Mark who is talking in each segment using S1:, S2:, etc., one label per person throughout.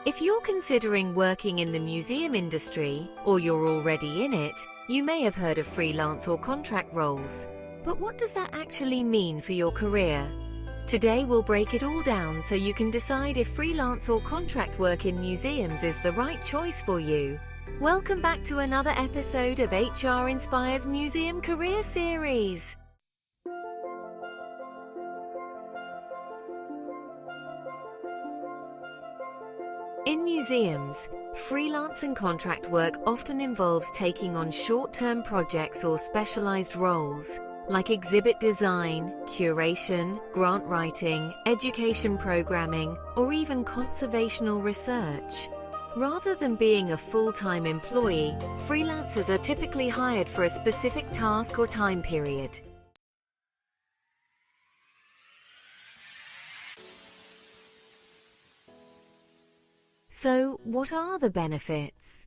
S1: If you're considering working in the museum industry, or you're already in it, you may have heard of freelance or contract roles. But what does that actually mean for your career? Today we'll break it all down so you can decide if freelance or contract work in museums is the right choice for you. Welcome back to another episode of HR Inspires Museum Career Series. In museums, freelance and contract work often involves taking on short-term projects or specialized roles, like exhibit design, curation, grant writing, education programming, or even conservational research. Rather than being a full-time employee, freelancers are typically hired for a specific task or time period. So, what are the benefits?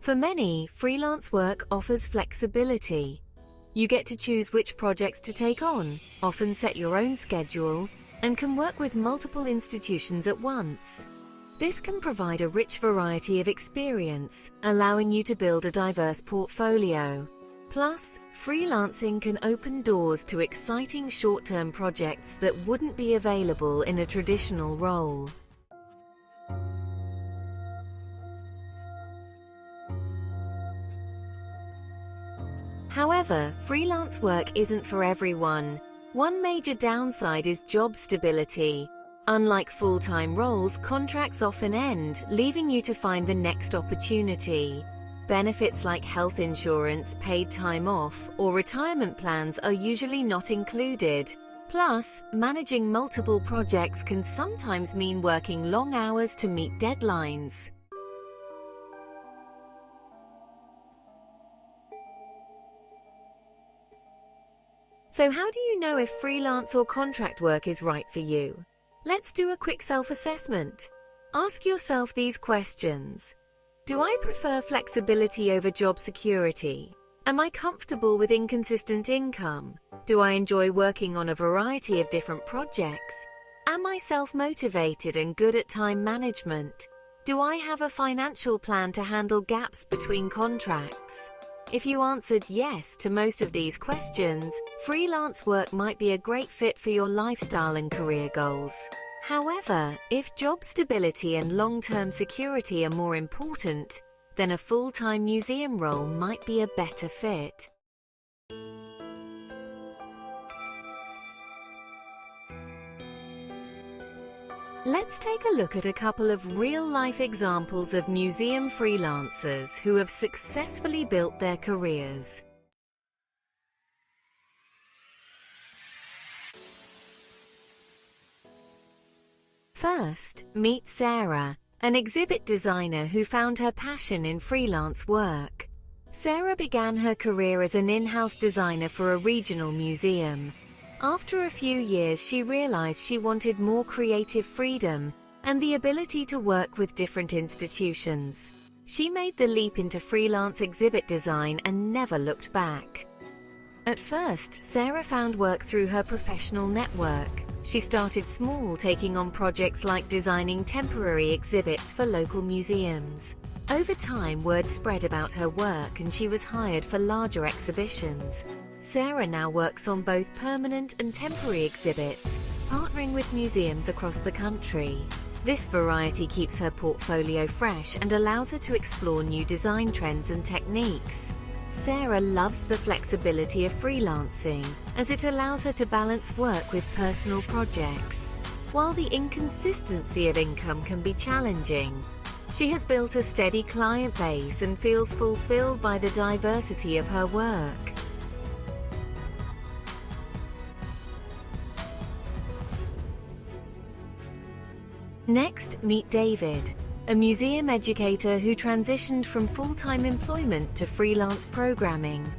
S1: For many, freelance work offers flexibility. You get to choose which projects to take on, often set your own schedule, and can work with multiple institutions at once. This can provide a rich variety of experience, allowing you to build a diverse portfolio. Plus, freelancing can open doors to exciting short-term projects that wouldn't be available in a traditional role. However, freelance work isn't for everyone. One major downside is job stability. Unlike full-time roles, contracts often end, leaving you to find the next opportunity. Benefits like health insurance, paid time off, or retirement plans are usually not included. Plus, managing multiple projects can sometimes mean working long hours to meet deadlines. So how do you know if freelance or contract work is right for you? Let's do a quick self-assessment. Ask yourself these questions. Do I prefer flexibility over job security? Am I comfortable with inconsistent income? Do I enjoy working on a variety of different projects? Am I self-motivated and good at time management? Do I have a financial plan to handle gaps between contracts? If you answered yes to most of these questions, freelance work might be a great fit for your lifestyle and career goals. However, if job stability and long-term security are more important, then a full-time museum role might be a better fit. Let's take a look at a couple of real-life examples of museum freelancers who have successfully built their careers. First, meet Sarah, an exhibit designer who found her passion in freelance work. Sarah began her career as an in-house designer for a regional museum. After a few years, she realized she wanted more creative freedom and the ability to work with different institutions. She made the leap into freelance exhibit design and never looked back. At first, Sarah found work through her professional network. She started small, taking on projects like designing temporary exhibits for local museums. Over time, word spread about her work and she was hired for larger exhibitions. Sarah now works on both permanent and temporary exhibits, partnering with museums across the country. This variety keeps her portfolio fresh and allows her to explore new design trends and techniques. Sarah loves the flexibility of freelancing, as it allows her to balance work with personal projects. While the inconsistency of income can be challenging, she has built a steady client base and feels fulfilled by the diversity of her work. Next, meet David, a museum educator who transitioned from full-time employment to freelance programming.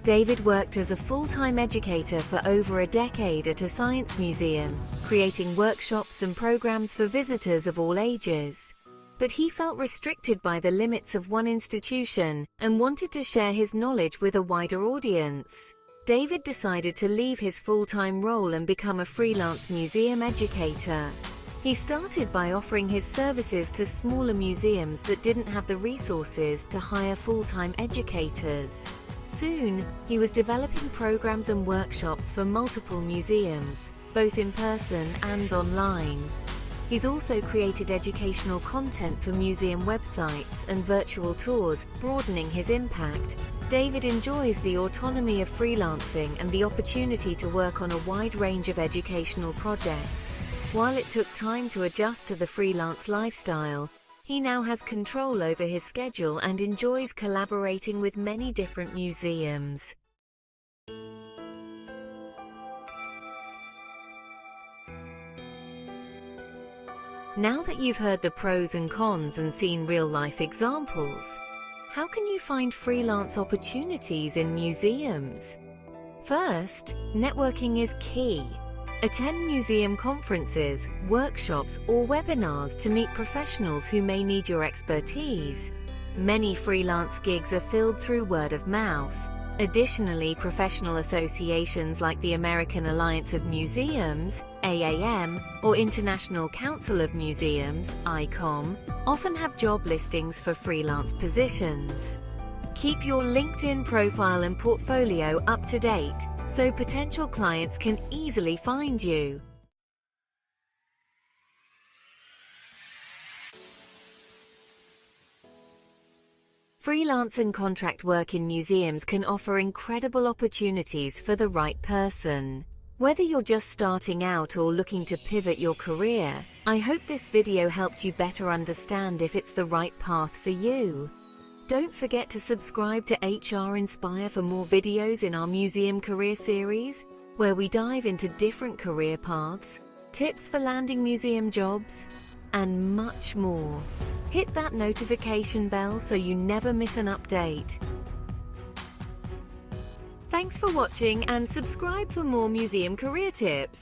S1: David worked as a full-time educator for over a decade at a science museum, creating workshops and programs for visitors of all ages. But he felt restricted by the limits of one institution and wanted to share his knowledge with a wider audience. David decided to leave his full-time role and become a freelance museum educator. He started by offering his services to smaller museums that didn't have the resources to hire full-time educators. Soon, he was developing programs and workshops for multiple museums, both in person and online. He's also created educational content for museum websites and virtual tours, broadening his impact. David enjoys the autonomy of freelancing and the opportunity to work on a wide range of educational projects. While it took time to adjust to the freelance lifestyle, he now has control over his schedule and enjoys collaborating with many different museums. Now that you've heard the pros and cons and seen real-life examples, how can you find freelance opportunities in museums? First, networking is key. Attend museum conferences, workshops, or webinars to meet professionals who may need your expertise. Many freelance gigs are filled through word of mouth. Additionally, professional associations like the American Alliance of Museums, AAM, or International Council of Museums, ICOM, often have job listings for freelance positions. Keep your LinkedIn profile and portfolio up to date, so potential clients can easily find you. Freelance and contract work in museums can offer incredible opportunities for the right person. Whether you're just starting out or looking to pivot your career, I hope this video helped you better understand if it's the right path for you. Don't forget to subscribe to HR Inspire for more videos in our Museum Career Series, where we dive into different career paths, tips for landing museum jobs, and much more. Hit that notification bell so you never miss an update. Thanks for watching and subscribe for more museum career tips.